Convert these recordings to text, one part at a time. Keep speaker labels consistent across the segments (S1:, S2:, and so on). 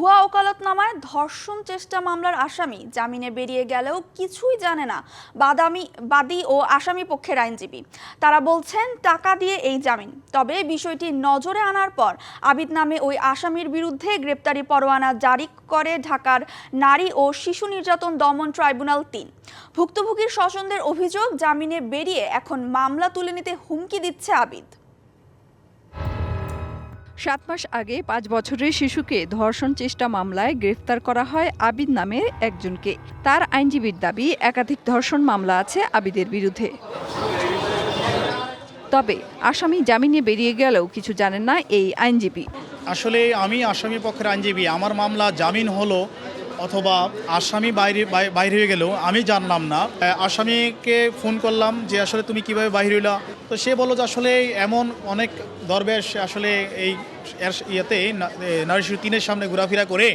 S1: ভুয়া ওকালতনামায় ধর্ষণ চেষ্টা মামলার আসামি জামিনে বেরিয়ে গেলেও কিছুই জানে না বাদী ও আসামি পক্ষের আইনজীবী। তারা বলছেন টাকা দিয়ে এই জামিন। তবে বিষয়টি নজরে আনার পর আবিদ নামে ওই আসামির বিরুদ্ধে গ্রেপ্তারি পরোয়ানা জারি করে ঢাকার নারী ও শিশু নির্যাতন দমন ট্রাইব্যুনাল ৩। ভুক্তভোগীর স্বজনদের অভিযোগ, জামিনে বেরিয়ে এখন মামলা তুলে নিতে হুমকি দিচ্ছে আবিদ।
S2: 7 মাস আগে 5 বছরের শিশুকে ধর্ষণ চেষ্টা মামলায় গ্রেফতার করা হয় আবিদ নামের একজনকে। তার আইনজীবীর দাবি, একাধিক ধর্ষণ মামলা আছে আবিদের বিরুদ্ধে। তবে আসামি জামিনে বেরিয়ে গেলেও কিছু জানেন না এই আইনজীবী।
S3: আসলে আমি আসামি পক্ষের আইনজীবী, আমার মামলা জামিন হলো অথবা আসামি বাইরে হয়ে গেলেও আমি জানলাম না। আসামিকে ফোন করলাম যে আসলে তুমি কিভাবে বাইরে হইলা, তো সে বললো যে আসলে এমন অনেক দরবেশ আসলে এই ইয়েতে নারী শিশু 3-এর সামনে ঘোরাফেরা করে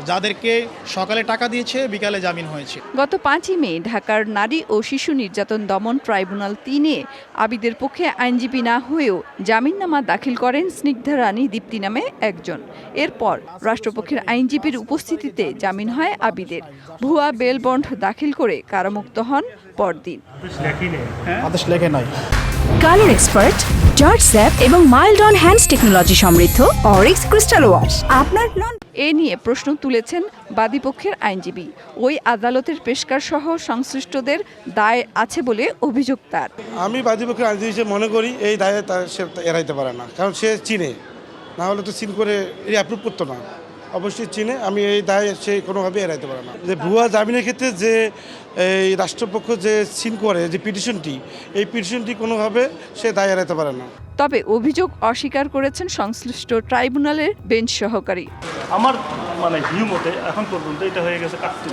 S3: যাদেরকে সকালে টাকা দিয়েছে, বিকালে জামিন হয়েছে।
S2: গত 5ই মে ঢাকার নারী ও শিশু নির্যাতন দমন ট্রাইব্যুনাল 3-এ আবিদের পক্ষে আইনজীবী না হয়েও জামিননামা দাখিল করেন স্নিগ্ধা রানী দীপ্তি নামে একজন। এরপর রাষ্ট্রপক্ষের আইনজীবীর উপস্থিতিতে জামিন হয় আবিদের। ভুয়া বেল বন্ড দাখিল করে কারামুক্ত হন পরদিন।
S3: আদেশ লেখে নাই।
S4: কালার এক্সপার্ট, জর্জ স্যাপ এবং মাইল্ড অন হ্যান্ডস টেকনোলজি সমৃদ্ধ অরিক্স ক্রিস্টাল ওয়াশ আপনার
S2: এ নিয়ে প্রশ্ন তুলেছেন বাদীপক্ষের আইনজীবী। ওই আদালতের পেশকার সহ সংশ্লিষ্টদের দায় আছে বলে অভিযোগ তার।
S5: আমি বাদীপক্ষের আইনজীবী হিসেবে মনে করি এই দায়ে সে এড়াইতে পারে না, কারণ সে চিনে, না হলে তো চিন করে অ্যাপ্রুভ করতো না। অবশ্যই চিনে, আমি এই দায় সে কোনোভাবে এড়াইতে পারে না। যে ভুয়া জামিনের ক্ষেত্রে যে এই রাষ্ট্রপক্ষ যে সিন করে যে পিটিশনটি, এই পিটিশনটি কোনোভাবে সে দায় এড়াইতে পারে না।
S2: তবে অভিযোগ অস্বীকার করেছেন সংশ্লিষ্ট ট্রাইব্যুনালের বেঞ্চ সহকারী।
S6: আমার ভিউ মতে এখন পর্যন্ত এটা হয়ে গেছে কাটতি।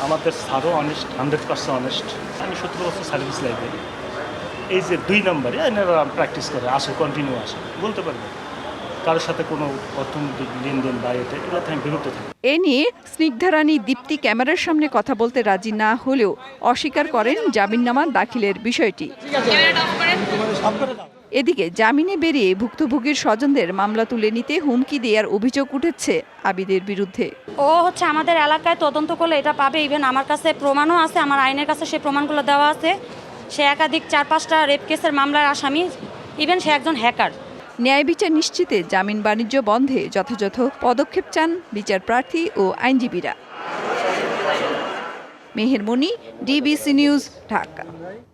S6: আমাদের স্যারও অনেস্ট, 100% অনেস্ট। আমি 17 বছর সার্ভিস লাইফে এই যে 2 নম্বরে এনারা প্র্যাকটিস করে আসে, কন্টিনিউ আসে, বলতে পারবে কারোর সাথে কোনো অর্থনৈতিক লেনদেন বা এগুলো থেকে বিরত থাকে।
S2: এ নিয়ে স্নিগ্ধা রানী দীপ্তি ক্যামেরার সামনে কথা বলতে রাজি না হলেও অস্বীকার করেন জামিননামা দাখিলের বিষয়টি। এদিকে জামিনে বেরিয়ে ভুক্তভোগীর স্বজনদের মামলা তুলে নিতে হুমকি দেওয়ার অভিযোগ উঠেছে আবিদের বিরুদ্ধে।
S7: ও আমাদের এলাকায় তদন্ত করলে এটা পাবে। ইভেন আমার কাছে প্রমাণও আছে, আমার আইনের কাছে সেই প্রমাণগুলো দেওয়া আছে। সে একাধিক 4-5টা রেপ কেসের মামলার আসামি, ইভেন সে একজন হ্যাকার।
S2: ন্যায় বিচার নিশ্চিতে জামিন বাণিজ্য বন্ধে যথাযথ পদক্ষেপ চান বিচার প্রার্থী ও আইনজীবীরা। মেহের মনি, ডিবিসি নিউজ, ঢাকা।